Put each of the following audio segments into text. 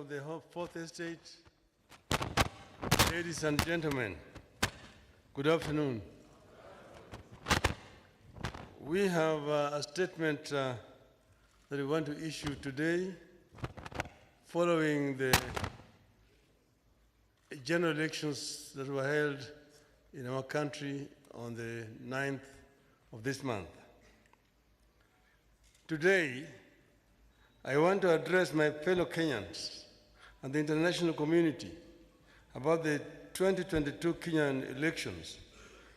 of the Fourth Estate, ladies and gentlemen, good afternoon. We have a statement that we want to issue today following the general elections that were held in our country on the 9th of this month. Today, I want to address my fellow Kenyans and the international community about the 2022 Kenyan elections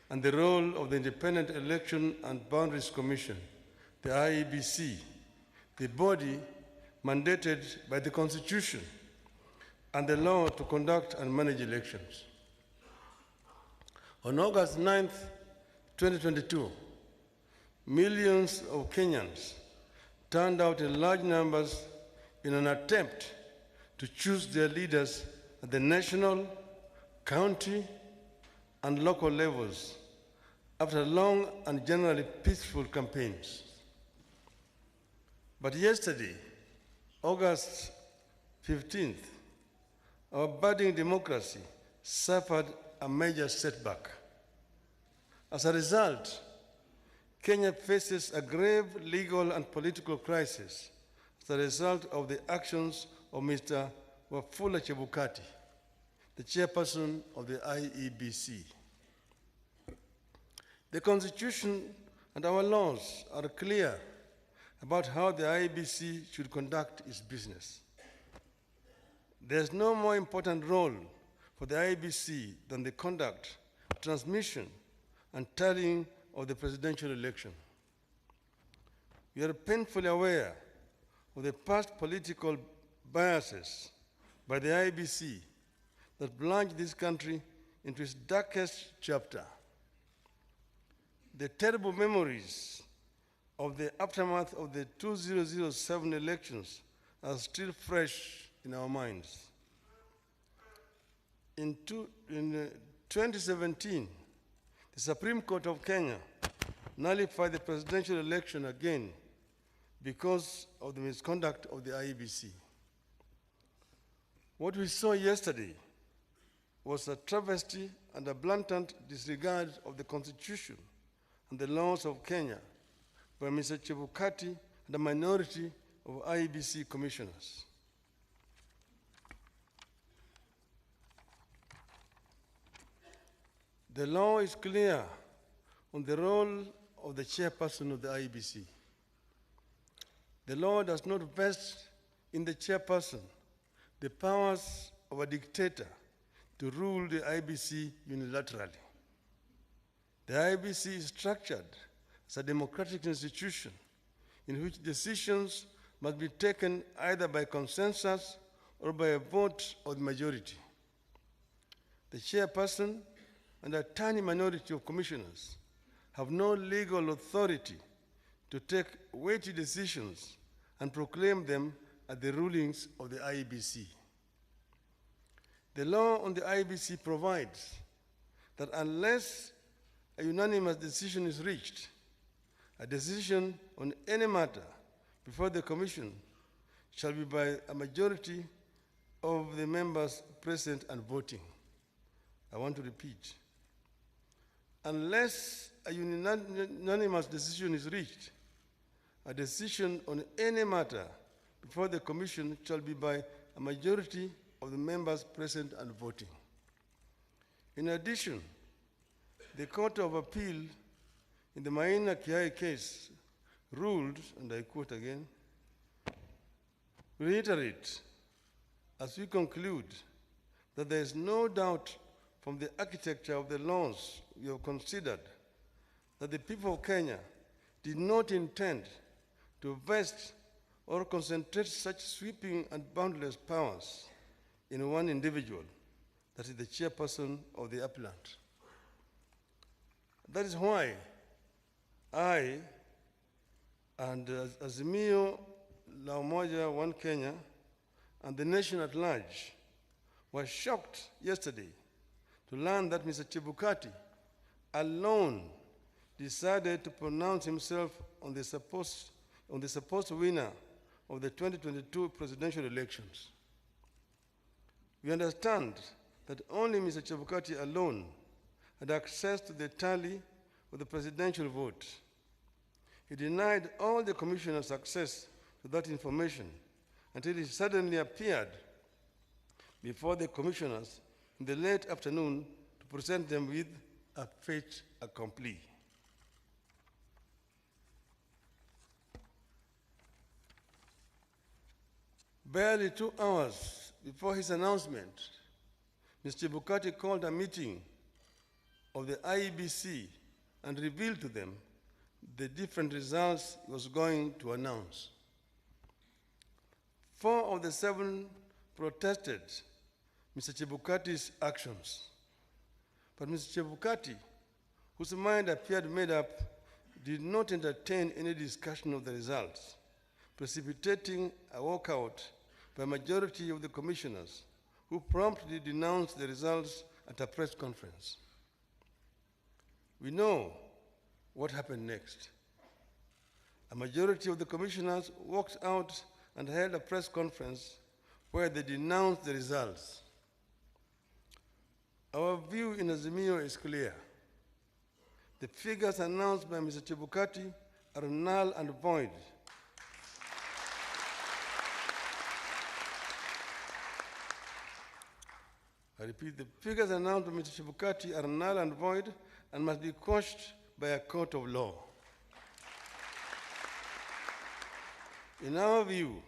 and the role of the Independent Election and Boundaries Commission, the IEBC, the body mandated by the Constitution and the law to conduct and manage elections. On August 9th, 2022, millions of Kenyans turned out in large numbers in an attempt to choose their leaders at the national, county, and local levels after long and generally peaceful campaigns. But yesterday, August 15th, our budding democracy suffered a major setback. As a result, Kenya faces a grave legal and political crisis as a result of the actions of Mr. Wafula Chebukati, the chairperson of the IEBC. The Constitution and our laws are clear about how the IEBC should conduct its business. There is no more important role for the IEBC than the conduct, transmission, and tallying of the presidential election. We are painfully aware of the past political biases by the IEBC that plunged this country into its darkest chapter. The terrible memories of the aftermath of the 2007 elections are still fresh in our minds. In 2017, the Supreme Court of Kenya nullified the presidential election again because of the misconduct of the IEBC. What we saw yesterday was a travesty and a blatant disregard of the Constitution and the laws of Kenya by Mr. Chebukati and a minority of IEBC commissioners. The law is clear on the role of the chairperson of the IEBC. The law does not vest in the chairperson the powers of a dictator to rule the IEBC unilaterally. The IEBC is structured as a democratic institution in which decisions must be taken either by consensus or by a vote of the majority. The chairperson and a tiny minority of commissioners have no legal authority to take weighty decisions and proclaim them as the rulings of the IEBC. The law on the IEBC provides that unless a unanimous decision is reached, a decision on any matter before the Commission shall be by a majority of the members present and voting. I want to repeat. Unless a unanimous decision is reached, a decision on any matter before the Commission shall be by a majority of the members present and voting. In addition, the Court of Appeal in the Maina Kiai case ruled, and I quote again, reiterate, as we conclude, that there is no doubt from the architecture of the laws we have considered that the people of Kenya did not intend to vest or concentrate such sweeping and boundless powers in one individual, that is the chairperson of the appellant. That is why I and Azimio La Umoja One Kenya and the nation at large were shocked yesterday to learn that Mr. Chebukati alone decided to pronounce himself on the supposed winner of the 2022 presidential elections. We understand that only Mr. Chebukati alone had access to the tally of the presidential vote. He denied all the commissioners access to that information until he suddenly appeared before the commissioners in the late afternoon to present them with a fait accompli. Barely 2 hours before his announcement, Mr. Chebukati called a meeting of the IEBC and revealed to them the different results he was going to announce. 4 of the 7 protested Mr. Chebukati's actions. But Mr. Chebukati, whose mind appeared made up, did not entertain any discussion of the results, precipitating a walkout by a majority of the commissioners, who promptly denounced the results at a press conference. We know what happened next. A majority of the commissioners walked out and held a press conference where they denounced the results. Our view in Azimio is clear. The figures announced by Mr. Chebukati are null and void. I repeat, the figures announced by Mr. Chebukati are null and void and must be quashed by a court of law. In our view,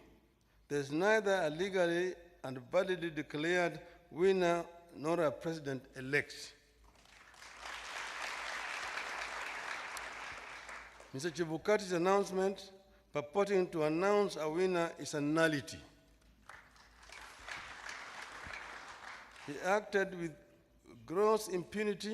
there is neither a legally and validly declared winner nor a president-elect. Mr. Chebukati's announcement purporting to announce a winner is a nullity. He acted with gross impunity